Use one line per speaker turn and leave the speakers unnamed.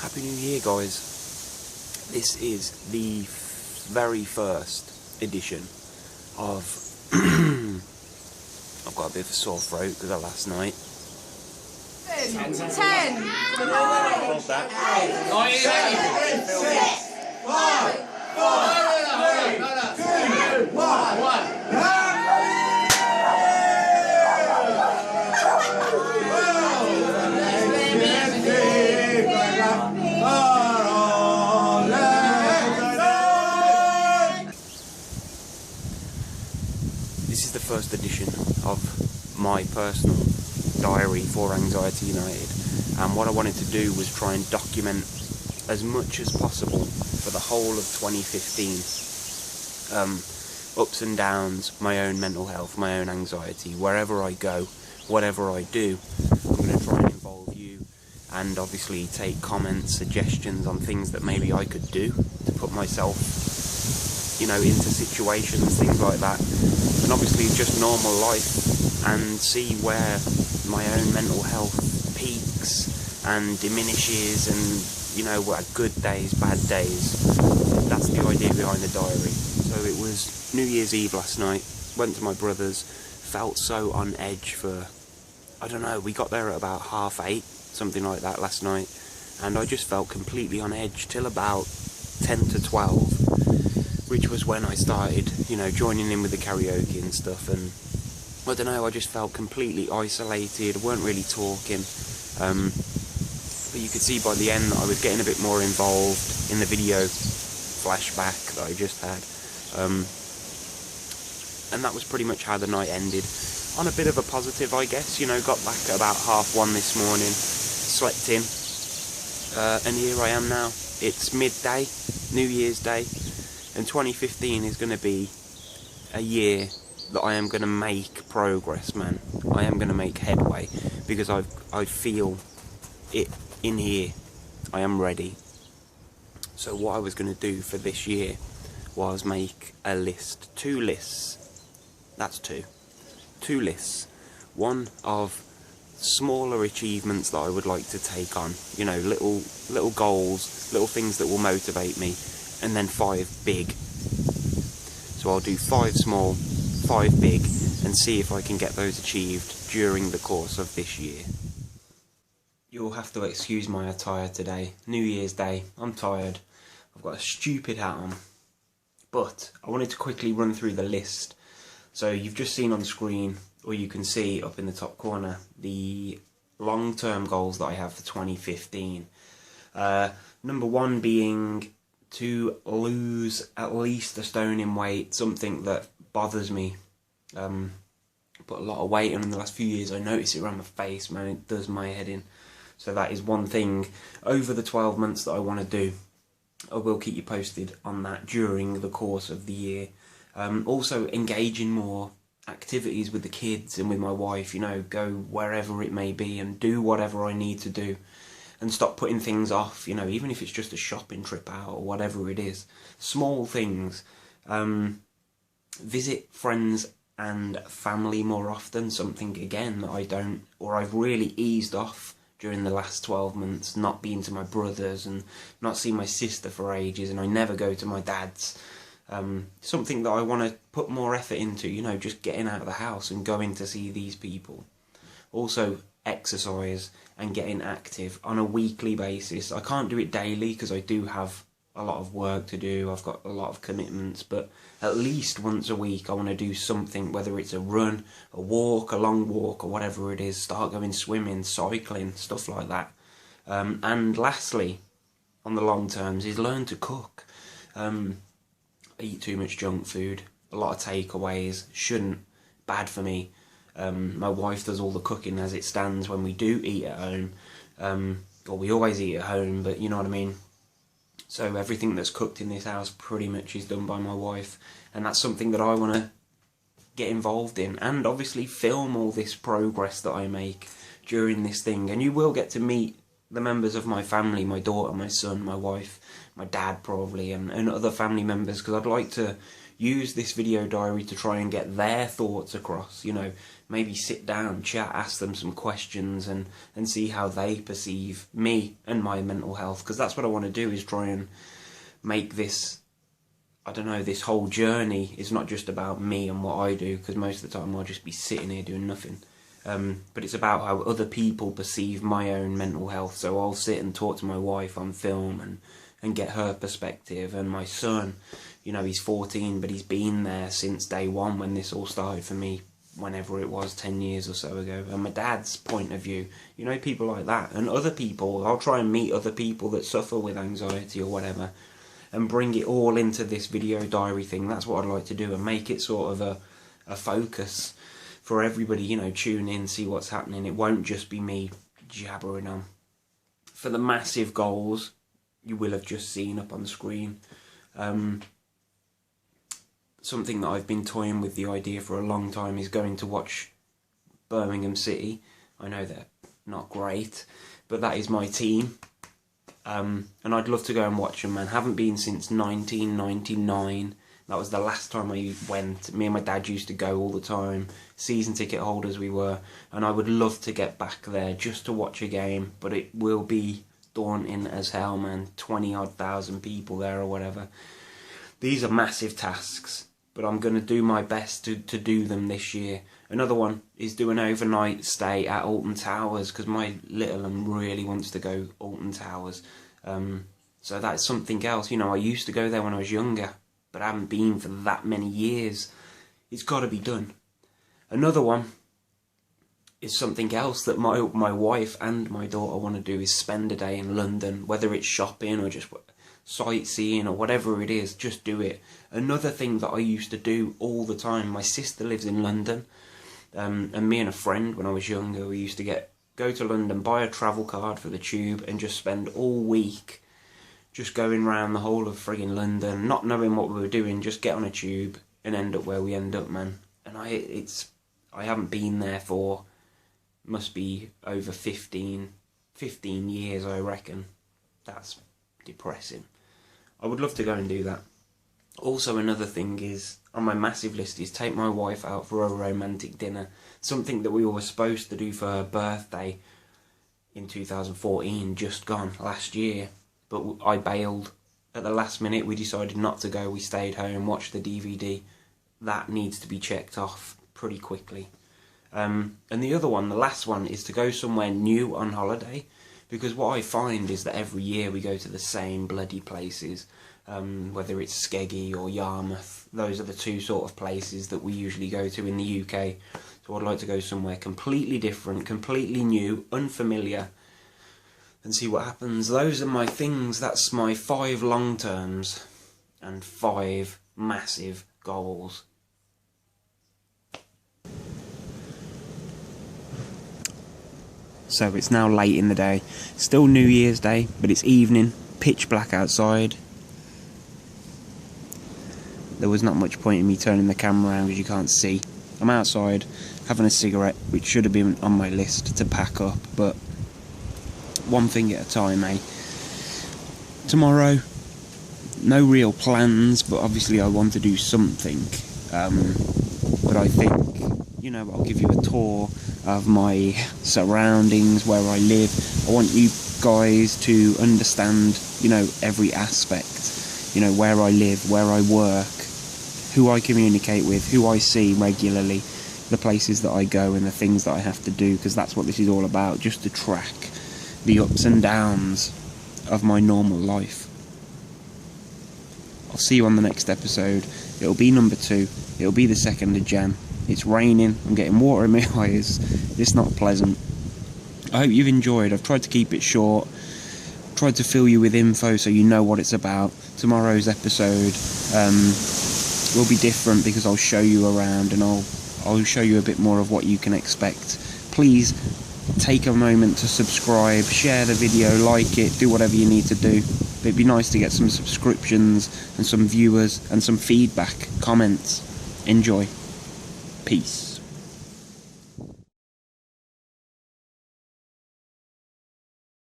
Happy New Year, guys. This is the very first edition of I've got a bit of a sore throat because of last night.
10.
9, 8, 7, 6, 5, 4, 3, 2, 1. This is the first edition of my personal diary for Anxiety United, and what I wanted to do was try and document as much as possible for the whole of 2015. Ups and downs, my own mental health, my own anxiety, wherever I go, whatever I do, I'm going to try and involve you and obviously take comments, suggestions on things that maybe I could do to put myself, you know, into situations, things like that, and obviously just normal life, and see where my own mental health peaks and diminishes, and, you know, good days, bad days. That's the idea behind the diary. So it was New Year's Eve last night, went to my brother's, felt so on edge for, I don't know, we got there at about 8:30, something like that last night, and I just felt completely on edge till about 10 to 12, which was when I started, you know, joining in with the karaoke and stuff, and I don't know, I just felt completely isolated, weren't really talking, but you could see by the end that I was getting a bit more involved in the video flashback that I just had, and that was pretty much how the night ended, on a bit of a positive, I guess. You know, got back at about 1:30 this morning, slept in, and here I am now. It's midday, New Year's Day, and 2015 is going to be a year that I am going to make progress, man. I am going to make headway, because I feel it in here. I am ready. So what I was going to do for this year was make a list, 2 lists. That's 2 lists. One of smaller achievements that I would like to take on, you know, little goals, little things that will motivate me, and then 5 big. So I'll do 5 small, 5 big, and see if I can get those achieved during the course of this year. You'll have to excuse my attire today. New Year's Day, I'm tired. I've got a stupid hat on. But I wanted to quickly run through the list. So you've just seen on screen, or you can see up in the top corner, the long-term goals that I have for 2015. Number 1 being to lose at least a stone in weight, something that bothers me. Put a lot of weight on in the last few years. I notice it around my face, man, it does my head in. So that is one thing over the 12 months that I want to do. I will keep you posted on that during the course of the year. Also engaging more activities with the kids and with my wife, you know, go wherever it may be and do whatever I need to do, and stop putting things off, you know, even if it's just a shopping trip out or whatever it is. Small things. Visit friends and family more often, something again that I don't, or I've really eased off during the last 12 months, not being to my brothers and not seeing my sister for ages, and I never go to my dad's. Something that I want to put more effort into, you know, just getting out of the house and going to see these people. Also exercise and getting active on a weekly basis. I can't do it daily because I do have a lot of work to do, I've got a lot of commitments, but at least once a week I want to do something, whether it's a run, a walk, a long walk, or whatever it is. Start going swimming, cycling, stuff like that. And lastly, on the long terms, is learn to cook. I eat too much junk food, a lot of takeaways, shouldn't, bad for me. My wife does all the cooking as it stands when we do eat at home, or we always eat at home, but you know what I mean. So everything that's cooked in this house pretty much is done by my wife, and that's something that I want to get involved in, and obviously film all this progress that I make during this thing. And you will get to meet the members of my family, my daughter, my son, my wife, my dad probably, and other family members, because I'd like to use this video diary to try and get their thoughts across, you know, maybe sit down, chat, ask them some questions, and see how they perceive me and my mental health, because that's what I want to do, is try and make this, I don't know, this whole journey is not just about me and what I do, because most of the time I'll just be sitting here doing nothing. But it's about how other people perceive my own mental health. So I'll sit and talk to my wife on film and get her perspective. And my son, you know, he's 14, but he's been there since day one when this all started for me, whenever it was, 10 years or so ago. And my dad's point of view, you know, people like that. And other people, I'll try and meet other people that suffer with anxiety or whatever, and bring it all into this video diary thing. That's what I'd like to do, and make it sort of a focus for everybody, you know, tune in, see what's happening. It won't just be me jabbering on. For the massive goals, you will have just seen up on the screen. Something that I've been toying with the idea for a long time is going to watch Birmingham City. I know they're not great, but that is my team. And I'd love to go and watch them, man. Haven't been since 1999. That was the last time I went. Me and my dad used to go all the time. Season ticket holders we were. And I would love to get back there just to watch a game. But it will be daunting as hell, man. 20-odd thousand people there or whatever. These are massive tasks, but I'm going to do my best to do them this year. Another one is do an overnight stay at Alton Towers, because my little one really wants to go Alton Towers. So that's something else. You know, I used to go there when I was younger, but I haven't been for that many years. It's got to be done. Another one is something else that my wife and my daughter want to do, is spend a day in London, whether it's shopping or just sightseeing or whatever it is, just do it. Another thing that I used to do all the time, my sister lives in London, and me and a friend when I was younger, we used to go to London, buy a travel card for the tube, and just spend all week just going around the whole of friggin' London, not knowing what we were doing, just get on a tube and end up where we end up, man. And I haven't been there for, must be over 15 years, I reckon. That's depressing. I would love to go and do that. Also, another thing is, on my massive list, is take my wife out for a romantic dinner. Something that we were supposed to do for her birthday in 2014, just gone, last year. But I bailed at the last minute. We decided not to go. We stayed home, watched the DVD. That needs to be checked off pretty quickly. And the other one, the last one, is to go somewhere new on holiday. Because what I find is that every year we go to the same bloody places. Whether it's Skeggy or Yarmouth. Those are the two sort of places that we usually go to in the UK. So I'd like to go somewhere completely different, completely new, unfamiliar, and see what happens. Those are my things. That's my 5 long terms and 5 massive goals. So it's now late in the day. Still New Year's Day, but it's evening, pitch black outside. There was not much point in me turning the camera around because you can't see. I'm outside having a cigarette, which should have been on my list to pack up, but one thing at a time, eh? Tomorrow, no real plans, but obviously I want to do something. But I think, you know, I'll give you a tour of my surroundings, where I live. I want you guys to understand, you know, every aspect. You know, where I live, where I work, who I communicate with, who I see regularly, the places that I go and the things that I have to do, because that's what this is all about, just to track the ups and downs of my normal life. I'll see you on the next episode. It'll be number 2. It'll be the 2nd of Jan. It's raining. I'm getting water in my eyes. It's not pleasant. I hope you've enjoyed. I've tried to keep it short. Tried to fill you with info so you know what it's about. Tomorrow's episode will be different because I'll show you around and I'll show you a bit more of what you can expect. Please take a moment to subscribe, share the video, like it, do whatever you need to do. It'd be nice to get some subscriptions and some viewers and some feedback, comments. Enjoy. Peace.